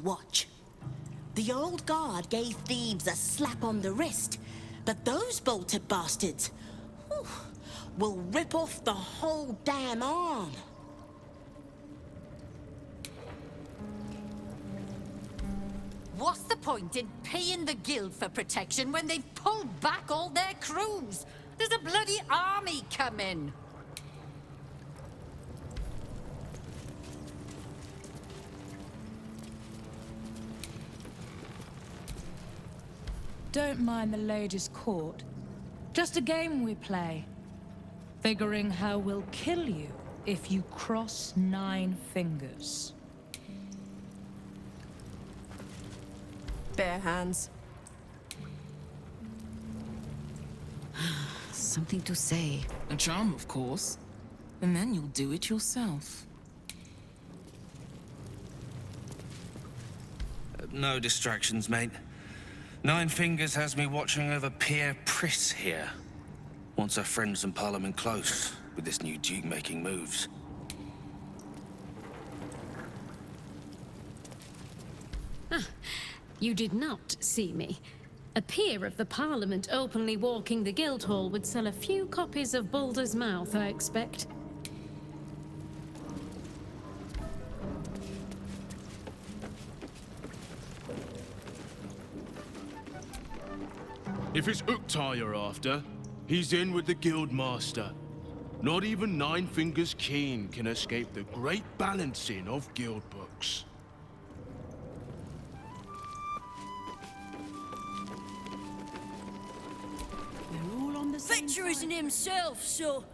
watch. The old guard gave thieves a slap on the wrist, but those bolted bastards will rip off the whole damn arm. What's the point in paying the guild for protection when they've pulled back all their crews? There's a bloody army coming. Don't mind the lady's court. Just a game we play. Figuring how we'll kill you if you cross 9 fingers. Bare hands. Something to say. A charm, of course. And then you'll do it yourself. No distractions, mate. 9 Fingers has me watching over Pierre Priss here. Wants her friends in Parliament close with this new Duke making moves. You did not see me. A peer of the Parliament openly walking the Guildhall would sell a few copies of Baldur's Mouth, I expect. If it's Uktar you're after, he's in with the Guildmaster. Not even 9 Fingers Keen can escape the great balancing of guild books. Victor isn't himself, so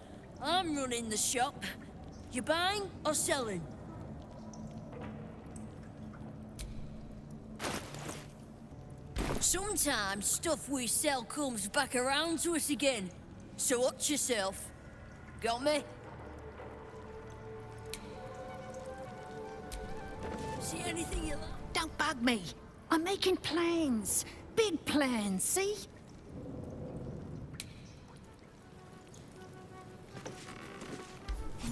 I'm running the shop. You buying or selling? Sometimes stuff we sell comes back around to us again. So watch yourself. Got me? See anything you like? Don't bug me. I'm making plans. Big plans, see?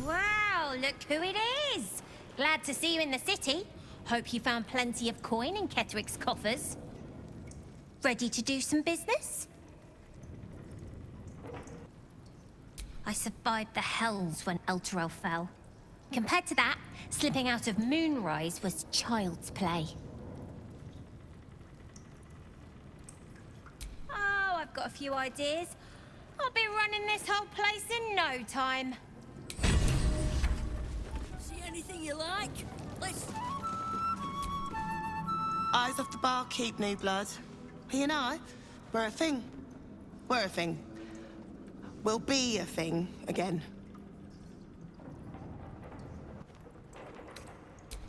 Wow, look who it is! Glad to see you in the city. Hope you found plenty of coin in Ketheric's coffers. Ready to do some business? I survived the hells when Elturel fell. Compared to that, slipping out of Moonrise was child's play. Oh, I've got a few ideas. I'll be running this whole place in no time. See anything you like? Let's... Eyes off the barkeep, new blood. He and I, we're a thing. We're a thing. We'll be a thing again.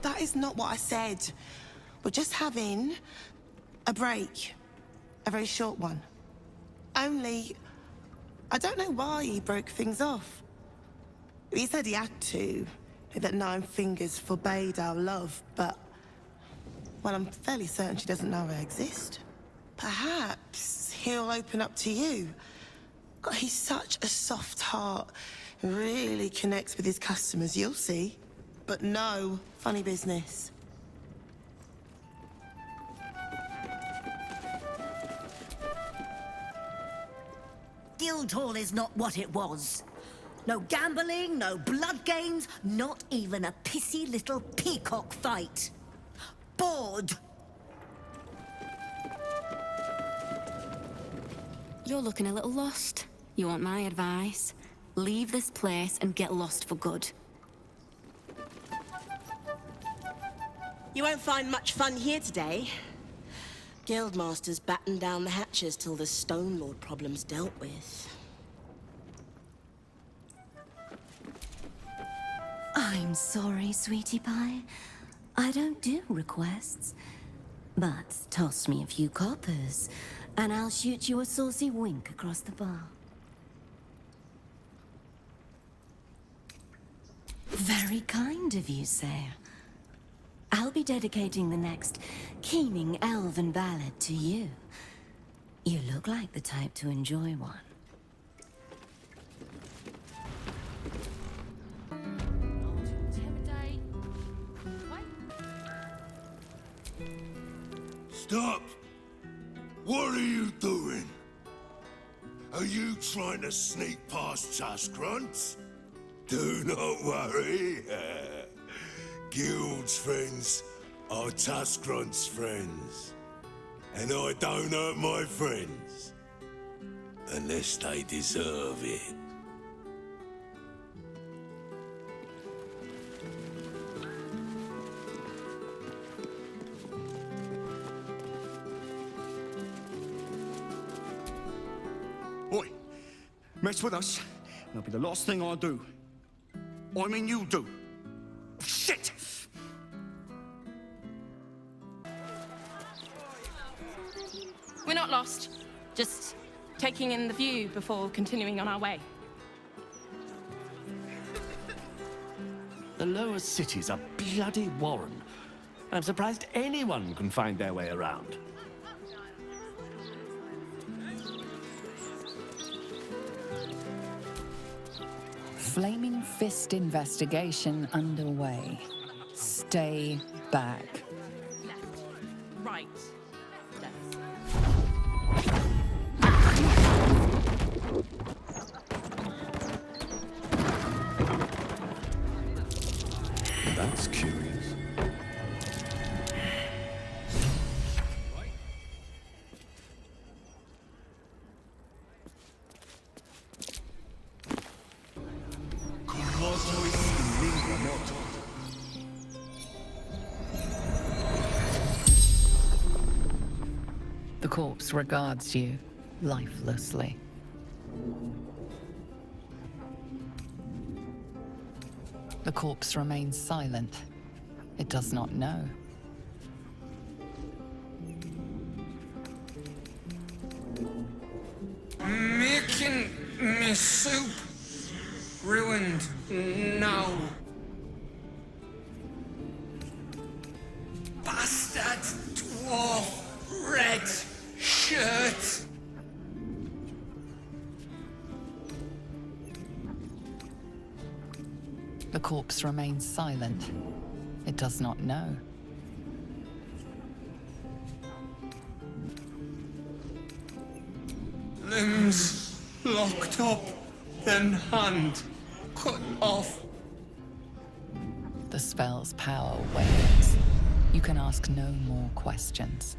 That is not what I said. We're just having a break. A very short one. Only, I don't know why he broke things off. He said he had to, that 9 Fingers forbade our love, but... well, I'm fairly certain she doesn't know I exist. Perhaps he'll open up to you. God, he's such a soft heart. Really connects with his customers, you'll see. But no funny business. Guildhall is not what it was. No gambling, no blood games, not even a pissy little peacock fight. Bored. You're looking a little lost. You want my advice? Leave this place and get lost for good. You won't find much fun here today. Guildmasters batten down the hatches till the Stone Lord problem's dealt with. I'm sorry, sweetie pie. I don't do requests. But toss me a few coppers, and I'll shoot you a saucy wink across the bar. Very kind of you, sir. I'll be dedicating the next keening elven ballad to you. You look like the type to enjoy one. Stop! What are you doing? Are you trying to sneak past Tusk Grunts? Do not worry. Guild's friends are Tusk Grunts' friends. And I don't hurt my friends. Unless they deserve it. Oi! Mess with us, and it'll be the last thing I do. I mean you do. Shit! We're not lost. Just taking in the view before continuing on our way. The lower city's a bloody warren. I'm surprised anyone can find their way around. Flaming Fist investigation underway. Stay back. Left. Right. Left. That's curious. The corpse regards you lifelessly. The corpse remains silent. It does not know. Making me soup ruined now. Bastard dwarf red shirt. The corpse remains silent. It does not know. Limbs locked up, then hand cut off. The spell's power wanes. You can ask no more questions.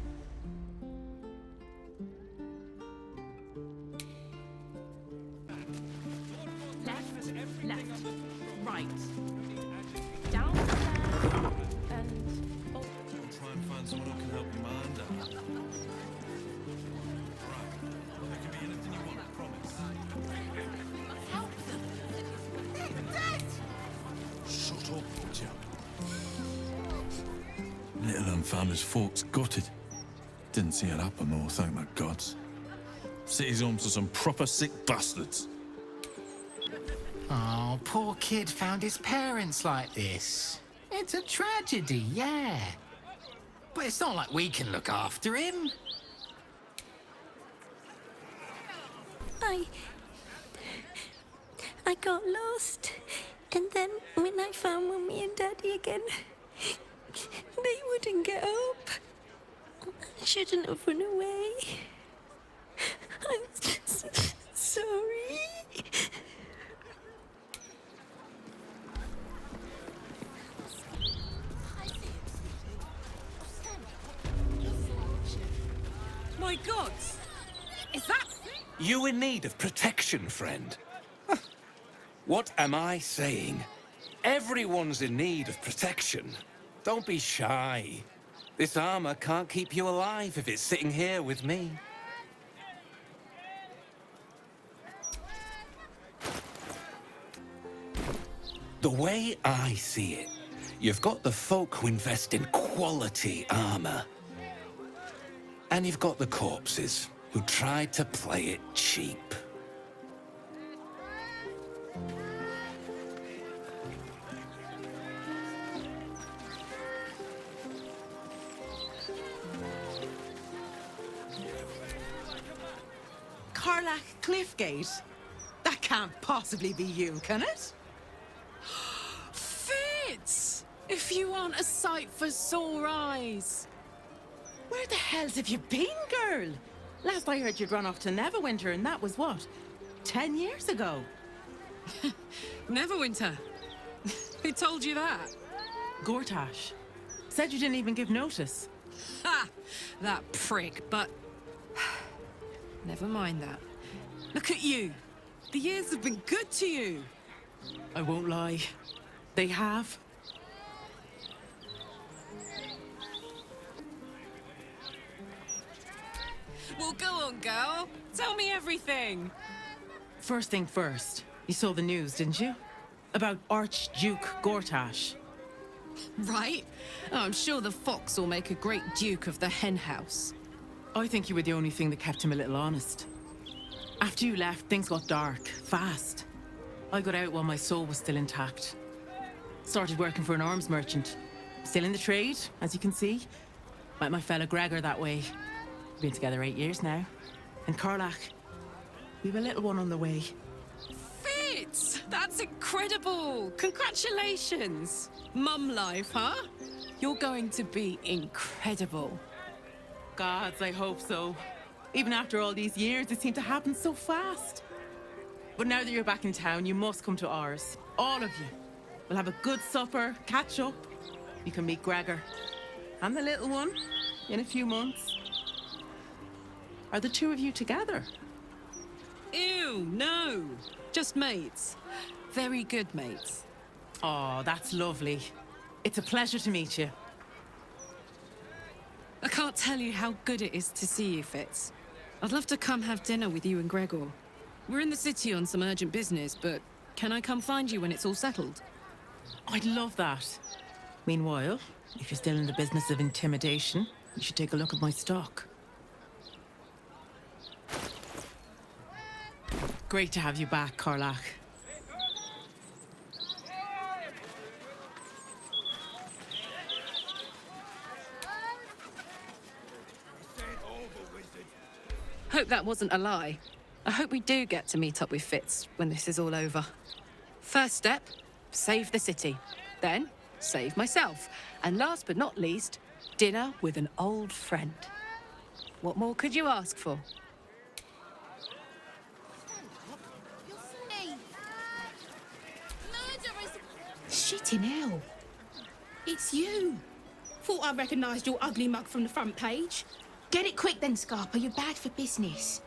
Left. Right. Down there. And... I'll try and find someone who can help you mind that. Right. There can be anything you want, I promise. Help them. They're dead! Shut up, chap. Little unfounders folks gutted. Didn't see it happen, though, thank the gods. City's home to some proper sick bastards. Oh, poor kid found his parents like this. It's a tragedy, yeah. But it's not like we can look after him. I got lost. And then when I found Mummy and Daddy again, they wouldn't get up. I shouldn't have run away. I'm just sorry. My gods! Is that... You in need of protection, friend? What am I saying? Everyone's in need of protection. Don't be shy. This armor can't keep you alive if it's sitting here with me. The way I see it, you've got the folk who invest in quality armor. And you've got the corpses who tried to play it cheap. Karlach Cliffgate? That can't possibly be you, can it? Fitz! If you aren't a sight for sore eyes. Where the hells have you been, girl? Last I heard you'd run off to Neverwinter, and that was what? 10 years ago? Neverwinter? Who told you that? Gortash. Said you didn't even give notice. Ha! That prick, but... Never mind that. Look at you. The years have been good to you. I won't lie. They have. Well, go on, girl. Tell me everything. First thing first, you saw the news, didn't you? About Archduke Gortash. Right? Oh, I'm sure the fox will make a great duke of the hen house. I think you were the only thing that kept him a little honest. After you left, things got dark, fast. I got out while my soul was still intact. Started working for an arms merchant. Still in the trade, as you can see. Met my fella Gregor that way. Been together 8 years now. And Karlach, we've a little one on the way. Fitz! That's incredible! Congratulations! Mum life, huh? You're going to be incredible. Gods, I hope so. Even after all these years, it seemed to happen so fast. But now that you're back in town, you must come to ours. All of you. We'll have a good supper, catch up. You can meet Gregor. And the little one in a few months. Are the two of you together? Ew, no. Just mates. Very good mates. Oh, that's lovely. It's a pleasure to meet you. I can't tell you how good it is to see you, Fitz. I'd love to come have dinner with you and Gregor. We're in the city on some urgent business, but can I come find you when it's all settled? I'd love that. Meanwhile, if you're still in the business of intimidation, you should take a look at my stock. Great to have you back, Karlach. Hope that wasn't a lie. I hope we do get to meet up with Fitz when this is all over. First step, save the city. Then, save myself. And last but not least, dinner with an old friend. What more could you ask for? Shitting hell. It's you. Thought I recognised your ugly mug from the front page. Get it quick then, Scarpa. You're bad for business.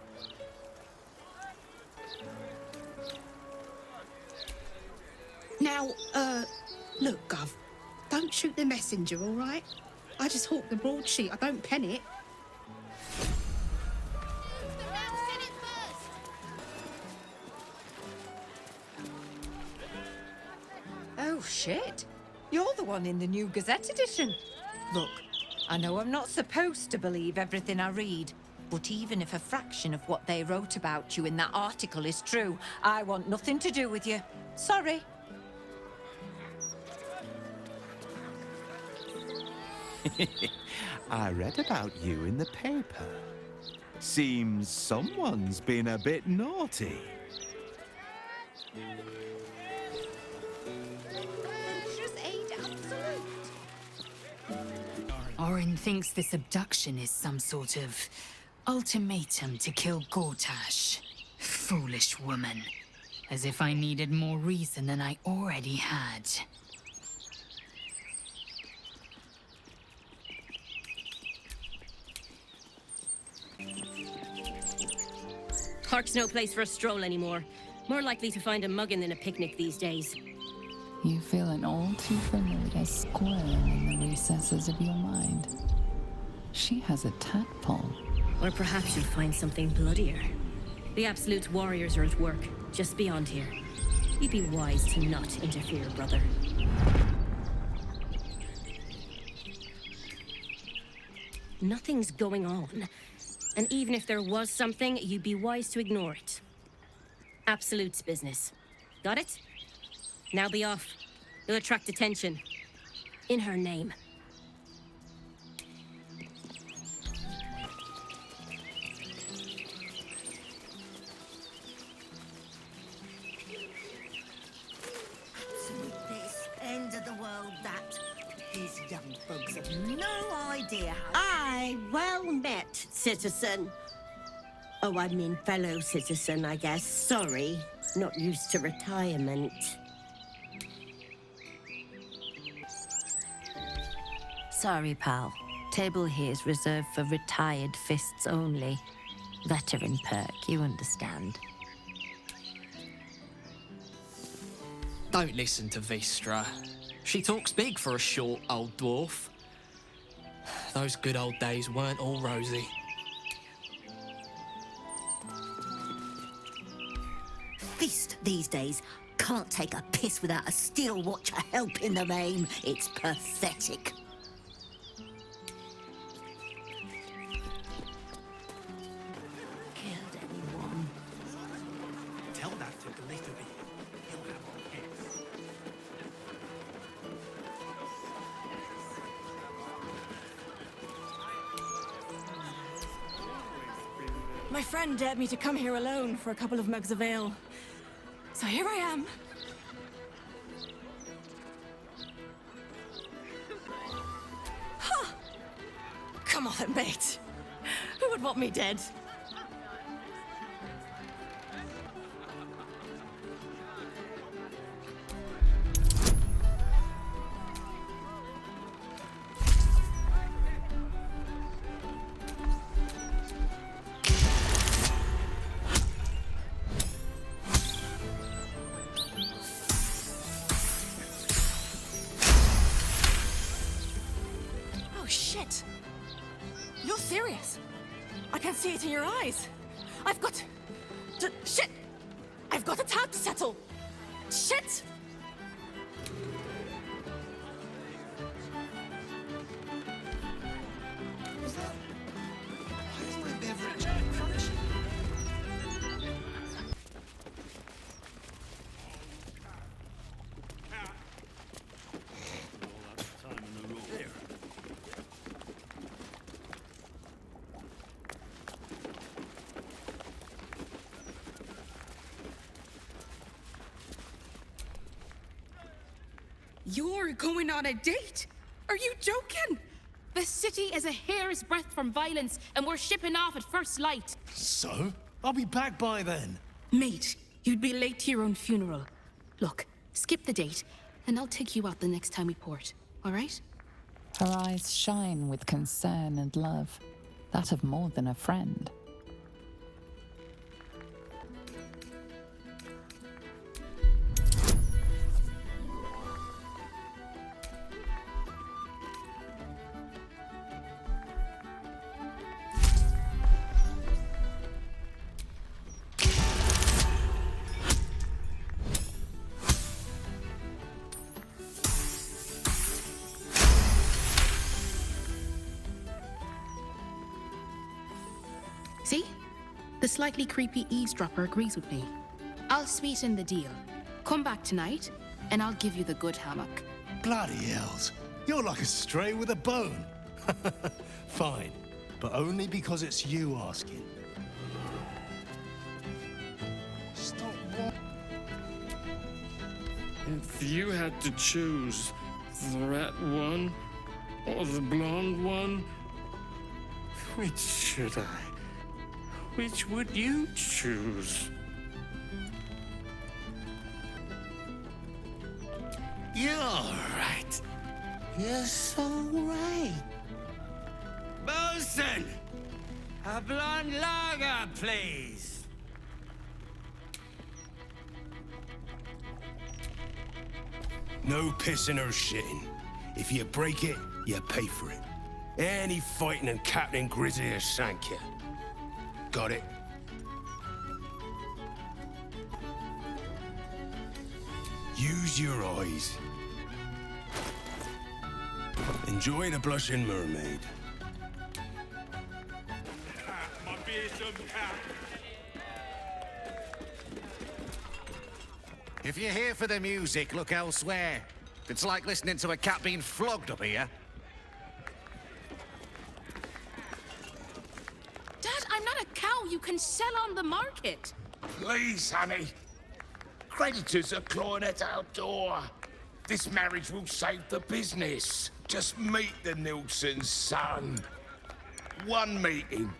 Now, look, Gov. Don't shoot the messenger, all right? I just hawk the broadsheet. I don't pen it. Oh, shit. You're the one in the new Gazette edition. Look, I know I'm not supposed to believe everything I read, but even if a fraction of what they wrote about you in that article is true, I want nothing to do with you. Sorry. I read about you in the paper. Seems someone's been a bit naughty. Orin thinks this abduction is some sort of ultimatum to kill Gortash. Foolish woman. As if I needed more reason than I already had. Park's no place for a stroll anymore. More likely to find a muggin than a picnic these days. You feel an all too familiar squirm in the recesses of your mind. She has a tadpole. Or perhaps you'll find something bloodier. The Absolute warriors are at work, just beyond here. You'd be wise to not interfere, brother. Nothing's going on. And even if there was something, you'd be wise to ignore it. Absolute's business. Got it? Now be off. You'll attract attention. In her name. This end of the world, that. These young bugs have no idea how... I yet, citizen. Oh, I mean fellow citizen, I guess. Sorry, not used to retirement. Sorry, pal. Table here's reserved for retired fists only. Veteran perk, you understand. Don't listen to Vistra. She talks big for a short old dwarf. Those good old days weren't all rosy. Fist these days can't take a piss without a steel watcher helping them aim. It's pathetic. Killed anyone? Tell that to the little bit. He'll have our heads. My friend dared me to come here alone for a couple of mugs of ale. So here I am. Huh. Come on, mate. Who would want me dead? Shit! You're serious? I can see it in your eyes. I've got... shit! I've got a tab to settle! Shit! You're going on a date? Are you joking? The city is a hair's breadth from violence, and we're shipping off at first light. So? I'll be back by then. Mate, you'd be late to your own funeral. Look, skip the date, and I'll take you out the next time we port, all right? Her eyes shine with concern and love, that of more than a friend. See? The slightly creepy eavesdropper agrees with me. I'll sweeten the deal. Come back tonight, and I'll give you the good hammock. Bloody hells. You're like a stray with a bone. Fine, but only because it's you asking. Stop what? If you had to choose the rat one or the blonde one, which should I? Which would you choose? You're all right. You're so right. Bosun! A blonde lager, please. No pissing or shitting. If you break it, you pay for it. Any fighting and Captain Grizzly will shank you. Got it? Use your eyes. Enjoy the blushing mermaid. My beer's uncapped. If you're here for the music, look elsewhere. It's like listening to a cat being flogged up here. Dad, I'm not a cow you can sell on the market. Please, honey. Creditors are clawing at our door. This marriage will save the business. Just meet the Nilsson's son. one meeting.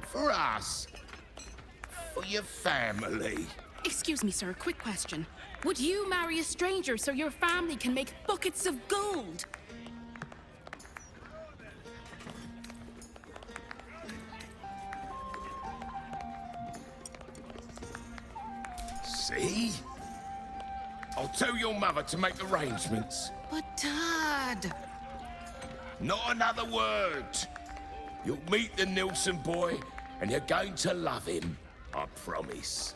For us. For your family. Excuse me, sir, quick question. Would you marry a stranger so your family can make buckets of gold? See? I'll tell your mother to make arrangements. But, Dad... Not another word. You'll meet the Nilsson boy, and you're going to love him. I promise.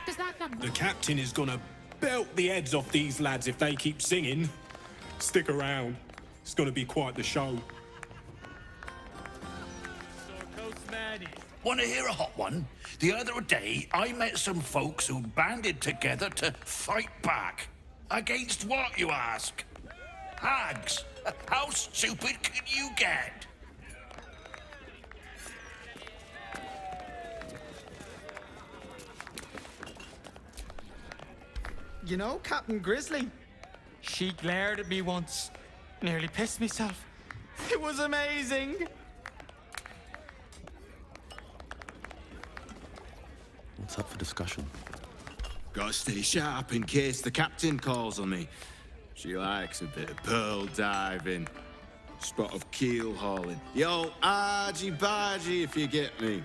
Does that not... The captain is gonna belt the heads off these lads if they keep singing. Stick around. It's gonna be quite the show. Want to hear a hot one? The other day, I met some folks who banded together to fight back. Against what, you ask? Hags. How stupid can you get? You know, Captain Grizzly, she glared at me once. Nearly pissed myself. It was amazing. What's up for discussion? Gotta stay sharp in case the captain calls on me. She likes a bit of pearl diving, spot of keel hauling. The old argy-bargy, if you get me.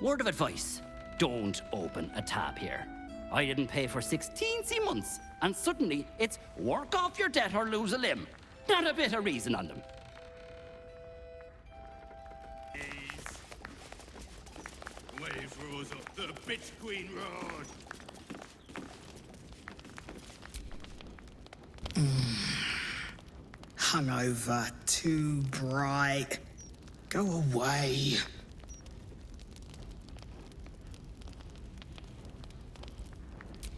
Word of advice, don't open a tab here. I didn't pay for 16 months, and suddenly it's work off your debt or lose a limb. Not a bit of reason on them. Waves rose up the bitch queen road. Hungover, too bright. Go away.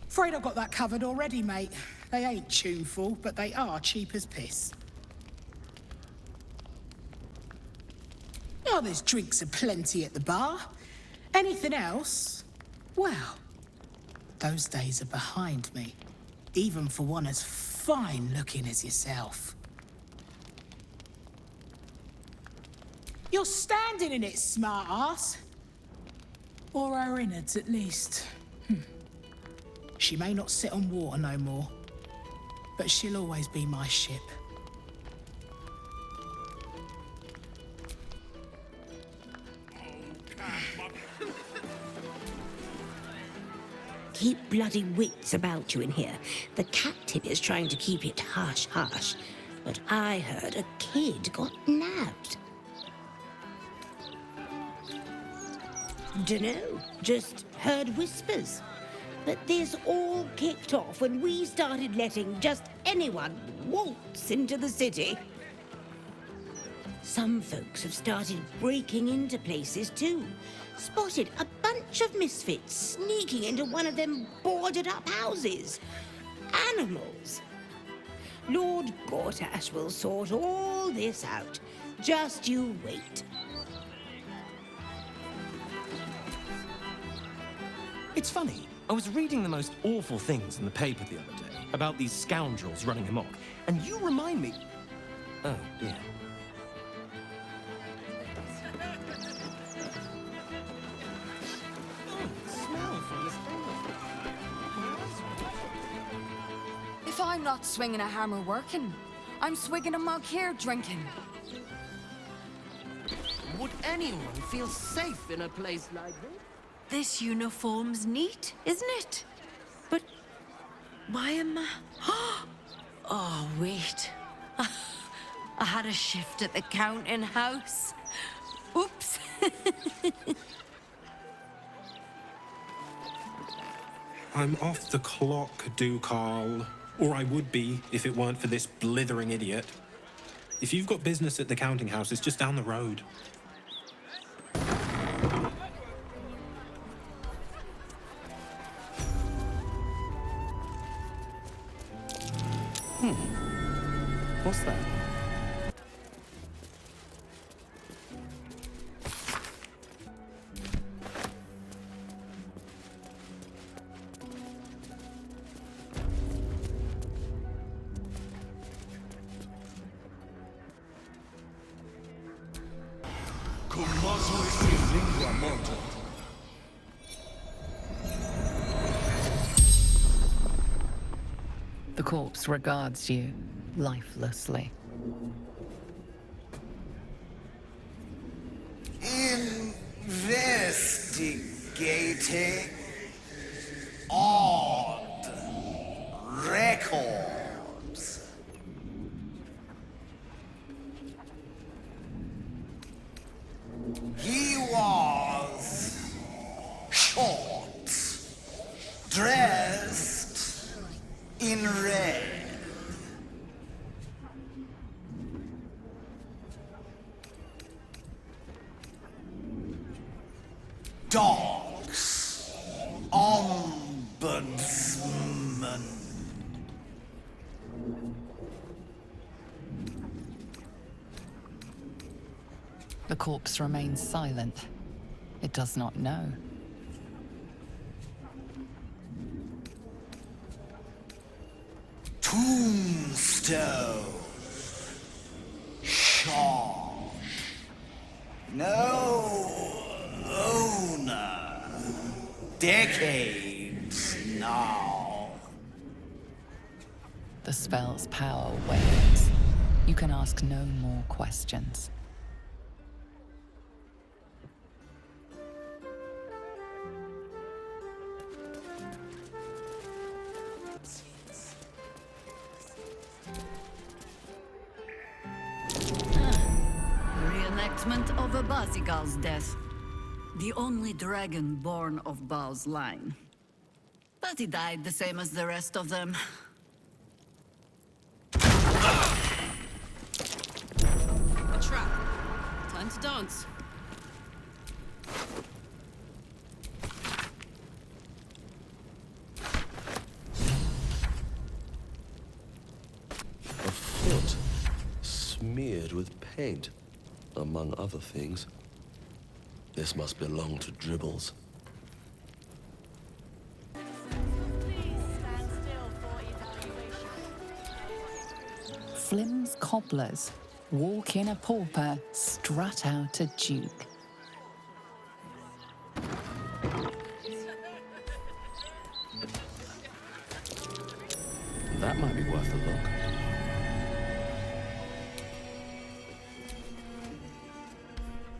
Afraid I've got that covered already, mate. They ain't tuneful, but they are cheap as piss. Oh, there's drinks aplenty at the bar. Anything else? Well, those days are behind me. Even for one as fine-looking as yourself. You're standing in it, smart-ass. Or her innards, at least. She may not sit on water no more, but she'll always be my ship. Keep bloody wits about you in here. The captain is trying to keep it hush-hush, but I heard a kid got nabbed. Dunno, just heard whispers. But this all kicked off when we started letting just anyone waltz into the city. Some folks have started breaking into places too. Spotted a bunch of misfits sneaking into one of them boarded-up houses. Animals. Lord Gortash will sort all this out. Just you wait. It's funny. I was reading the most awful things in the paper the other day about these scoundrels running amok, and you remind me... Oh, dear. If I'm not swinging a hammer working, I'm swigging a mug here drinking. Would anyone feel safe in a place like this? This uniform's neat, isn't it? But why am I... Oh, wait. I had a shift at the counting house. Oops. I'm off the clock, Ducarl. Or I would be if it weren't for this blithering idiot. If you've got business at the counting house, it's just down the road. What's that? The corpse regards you lifelessly. Investigating odd records. He was short, dressed in red. Dogs, ombudsman. The corpse remains silent. It does not know. Tombstone. Shop. No owner. Decades now. The spell's power wanes. You can ask no more questions. Reenactment of a Bazigal's death. The only dragon born of Baal's line. But he died the same as the rest of them. A trap. Time to dance. A foot smeared with paint, among other things. This must belong to Dribbles. Flim's cobblers walk in a pauper, strut out a duke. That might be worth a look.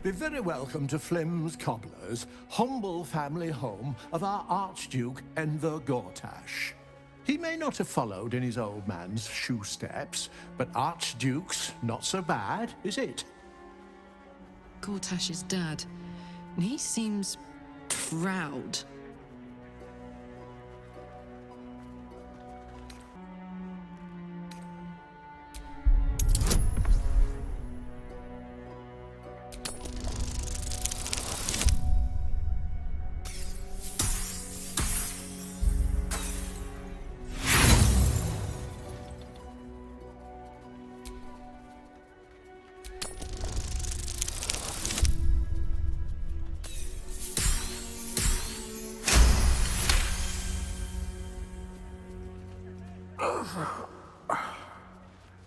Be very welcome to Flim's Cobblers, humble family home of our Archduke Enver Gortash. He may not have followed in his old man's shoe steps, but Archduke's not so bad, is it? Gortash's dad. He seems proud.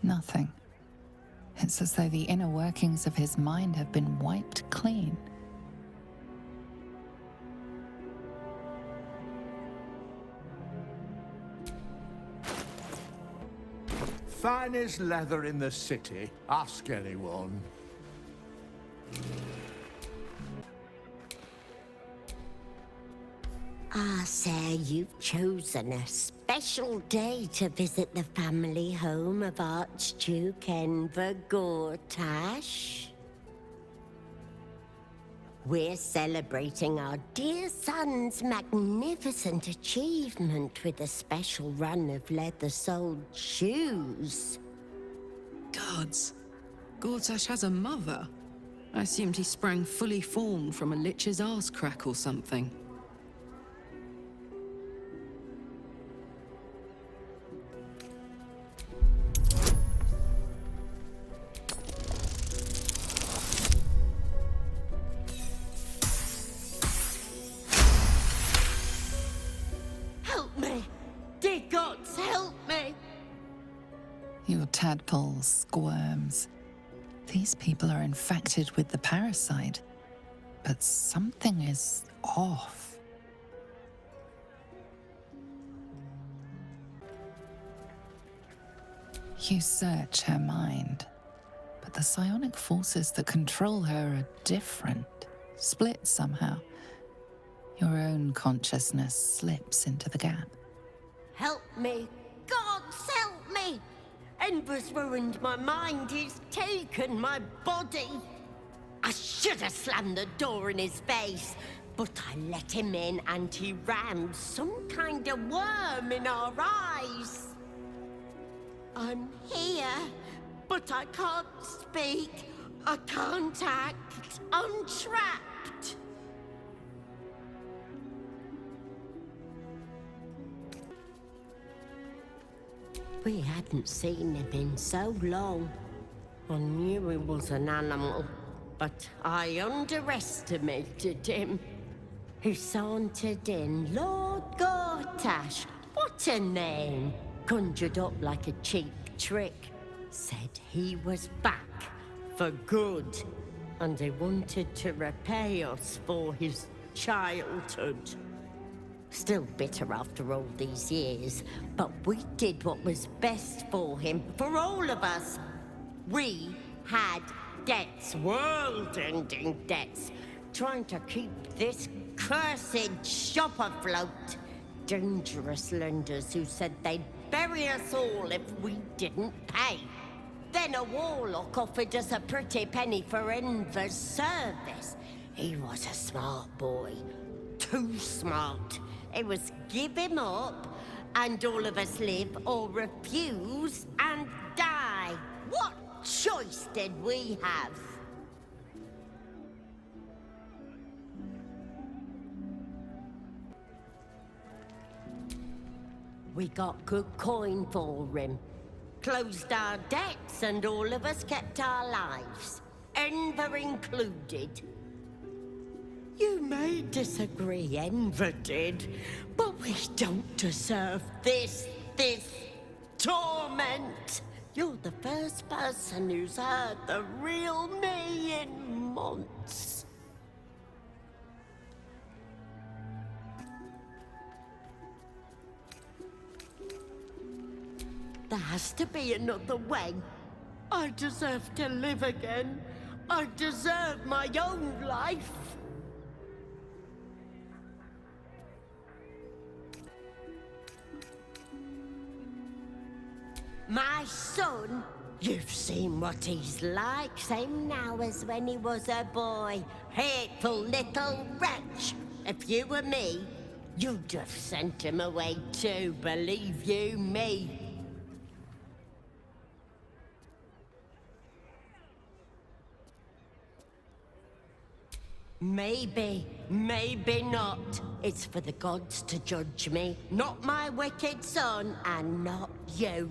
Nothing. It's as though the inner workings of his mind have been wiped clean. Finest leather in the city, ask anyone. Ah, sir, you've chosen a special day to visit the family home of Archduke Enver Gortash. We're celebrating our dear son's magnificent achievement with a special run of leather-soled shoes. Gods. Gortash has a mother. I assumed he sprang fully formed from a lich's arse crack or something. Help me! Dear gods, help me! Your tadpole squirms. These people are infected with the parasite, but something is off. You search her mind, but the psionic forces that control her are different, split somehow. Your own consciousness slips into the gap. Help me! Gods, help me! Enver's ruined my mind. He's taken my body. I should have slammed the door in his face, but I let him in and he rammed some kind of worm in our eyes. I'm here, but I can't speak. I can't act. I'm trapped. We hadn't seen him in so long. I knew he was an animal, but I underestimated him. He sauntered in, Lord Gortash. What a name! Conjured up like a cheap trick. Said he was back for good, and he wanted to repay us for his childhood. Still bitter after all these years, but we did what was best for him, for all of us. We had debts, world-ending debts, trying to keep this cursed shop afloat. Dangerous lenders who said they'd bury us all if we didn't pay. Then a warlock offered us a pretty penny for Enver's service. He was a smart boy. Too smart. It was give him up, and all of us live, or refuse and die. What choice did we have? We got good coin for him. Closed our debts, and all of us kept our lives. Enver included. You may disagree, Enver did, but we don't deserve this torment. You're the first person who's heard the real me in months. There has to be another way. I deserve to live again. I deserve my own life. My son, you've seen what he's like, same now as when he was a boy. Hateful little wretch. If you were me, you'd have sent him away too, believe you me. Maybe, maybe not. It's for the gods to judge me, not my wicked son, and not you.